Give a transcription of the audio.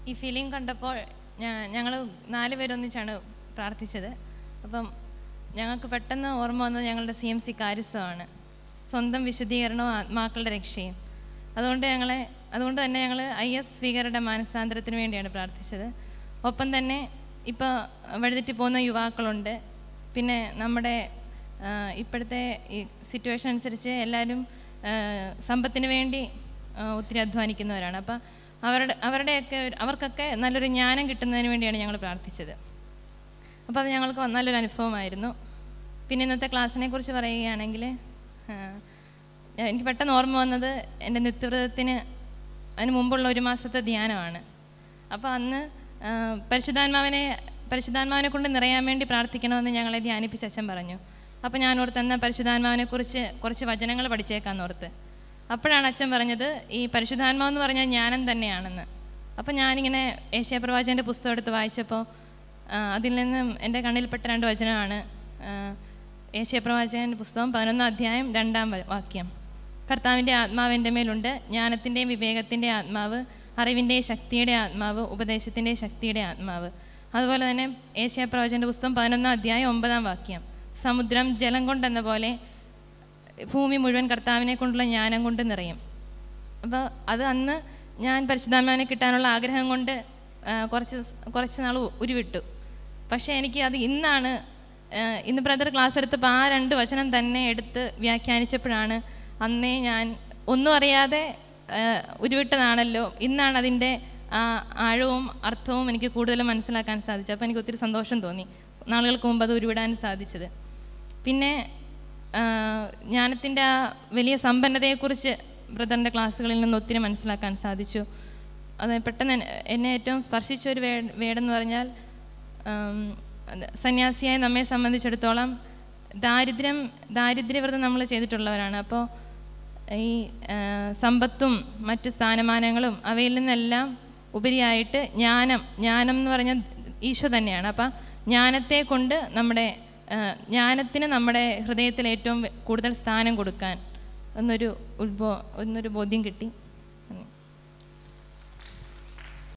ഈ ഫീലിംഗ് കണ്ടപ്പോൾ ഞങ്ങൾ 4 പേരൊന്നിച്ചാണ് പ്രാർത്ഥിച്ചത്. അപ്പം ഞങ്ങൾക്ക് പെട്ടെന്ന് ഓർമ്മ വന്നത് ഞങ്ങളുടെ CMC കാര്യസ്ഥമാണ്. സ്വന്തം വിശുദ്ധീകരണവും ആത്മാക്കളുടെ രക്ഷയും. അതുകൊണ്ട് തന്നെ ഞങ്ങൾ IS ഭീകരരുടെ മാനസാന്തരത്തിന് വേണ്ടിയാണ് പ്രാർത്ഥിച്ചത്. ഒപ്പം തന്നെ ഇപ്പോൾ വഴിതെറ്റി പോകുന്ന യുവാക്കളുണ്ട്. പിന്നെ നമ്മുടെ ഇപ്പോഴത്തെ ഈ സിറ്റുവേഷൻ അനുസരിച്ച് എല്ലാവരും സമ്പത്തിന് വേണ്ടി ഒത്തിരി അധ്വാനിക്കുന്നവരാണ്. അപ്പം അവർക്കൊക്കെ നല്ലൊരു ജ്ഞാനം കിട്ടുന്നതിന് വേണ്ടിയാണ് ഞങ്ങൾ പ്രാർത്ഥിച്ചത്. അപ്പോൾ അത് ഞങ്ങൾക്ക് നല്ലൊരു അനുഭവമായിരുന്നു. പിന്നെ ഇന്നത്തെ ക്ലാസ്സിനെ കുറിച്ച് പറയുകയാണെങ്കിൽ എനിക്ക് പെട്ടെന്ന് ഓർമ്മ വന്നത് എൻ്റെ നിത്യവ്രതത്തിന് അതിന് മുമ്പുള്ള 1 മാസത്തെ ധ്യാനമാണ്. അപ്പോൾ അന്ന് പരിശുദ്ധാത്മാവിനെ കൊണ്ട് നിറയാൻ വേണ്ടി പ്രാർത്ഥിക്കണമെന്ന് ഞങ്ങളെ ധ്യാനിപ്പിച്ച് അച്ഛൻ പറഞ്ഞു. അപ്പോൾ ഞാൻ ഓർത്ത് എന്നാൽ പരിശുദ്ധാത്മാവിനെക്കുറിച്ച് കുറച്ച് വചനങ്ങൾ പഠിച്ചേക്കാമെന്നോർത്ത്. അപ്പോഴാണ് അച്ഛൻ പറഞ്ഞത് ഈ പരിശുദ്ധാത്മാവെന്ന് പറഞ്ഞാൽ ജ്ഞാനം തന്നെയാണെന്ന്. അപ്പോൾ ഞാനിങ്ങനെ ഏശയ്യാപ്രവാചകൻ്റെ പുസ്തകം എടുത്ത് വായിച്ചപ്പോൾ അതിൽ നിന്നും എൻ്റെ കണ്ണിൽപ്പെട്ട 2 വചനമാണ്. ഏശയ്യാപ്രവാചകൻ്റെ പുസ്തകം 11-ാം അധ്യായം 2-ാം വാക്യം. കർത്താവിൻ്റെ ആത്മാവ് എൻ്റെ മേലുണ്ട്, ജ്ഞാനത്തിൻ്റെയും വിവേകത്തിൻ്റെ ആത്മാവ്, അറിവിൻ്റെ ശക്തിയുടെ ആത്മാവ്, ഉപദേശത്തിൻ്റെ ശക്തിയുടെ ആത്മാവ്. അതുപോലെ തന്നെ ഏശയ്യാപ്രവാചകൻ്റെ പുസ്തകം 11-ാം അധ്യായം 9-ാം വാക്യം. സമുദ്രം ജലം കൊണ്ടെന്ന പോലെ ഭൂമി മുഴുവൻ കർത്താവിനെ കൊണ്ടുള്ള ജ്ഞാനം കൊണ്ട് നിറയും. അപ്പോൾ അത് അന്ന് ഞാൻ പരിശുദ്ധാത്മാവിനെ കിട്ടാനുള്ള ആഗ്രഹം കൊണ്ട് കുറച്ച് നാൾ ഉരുവിട്ടു. പക്ഷേ എനിക്ക് അത് ഇന്ന് ബ്രദർ ക്ലാസ് എടുത്തപ്പോൾ ആ 2 വചനം തന്നെ എടുത്ത് വ്യാഖ്യാനിച്ചപ്പോഴാണ് അന്നേ ഞാൻ ഒന്നും അറിയാതെ ഉരുവിട്ടതാണല്ലോ, ഇന്നാണ് അതിൻ്റെ ആഴവും അർത്ഥവും എനിക്ക് കൂടുതൽ മനസ്സിലാക്കാൻ സാധിച്ചത്. അപ്പോൾ എനിക്ക് ഒത്തിരി സന്തോഷം തോന്നി നാളുകൾക്ക് മുമ്പ് അത് ഉരുവിടാൻ സാധിച്ചത്. പിന്നെ ജ്ഞാനത്തിൻ്റെ ആ വലിയ സമ്പന്നതയെക്കുറിച്ച് ബ്രദറിൻ്റെ ക്ലാസ്സുകളിൽ നിന്ന് ഒത്തിരി മനസ്സിലാക്കാൻ സാധിച്ചു. അത് പെട്ടെന്ന് എന്നെ ഏറ്റവും സ്പർശിച്ചൊരു വേടെന്ന് പറഞ്ഞാൽ സന്യാസിയായ നമ്മെ സംബന്ധിച്ചിടത്തോളം ദാരിദ്ര്യവ്രതം നമ്മൾ ചെയ്തിട്ടുള്ളവരാണ്. അപ്പോൾ ഈ സമ്പത്തും മറ്റ് സ്ഥാനമാനങ്ങളും അവയിൽ നിന്നെല്ലാം ഉപരിയായിട്ട് ജ്ഞാനം എന്ന് പറഞ്ഞാൽ ഈശോ തന്നെയാണ്. അപ്പം ജ്ഞാനത്തെ കൊണ്ട് ജ്ഞാനത്തിന് നമ്മുടെ ഹൃദയത്തിൽ ഏറ്റവും കൂടുതൽ സ്ഥാനം കൊടുക്കാൻ എന്നൊരു ബോധ്യം കിട്ടി.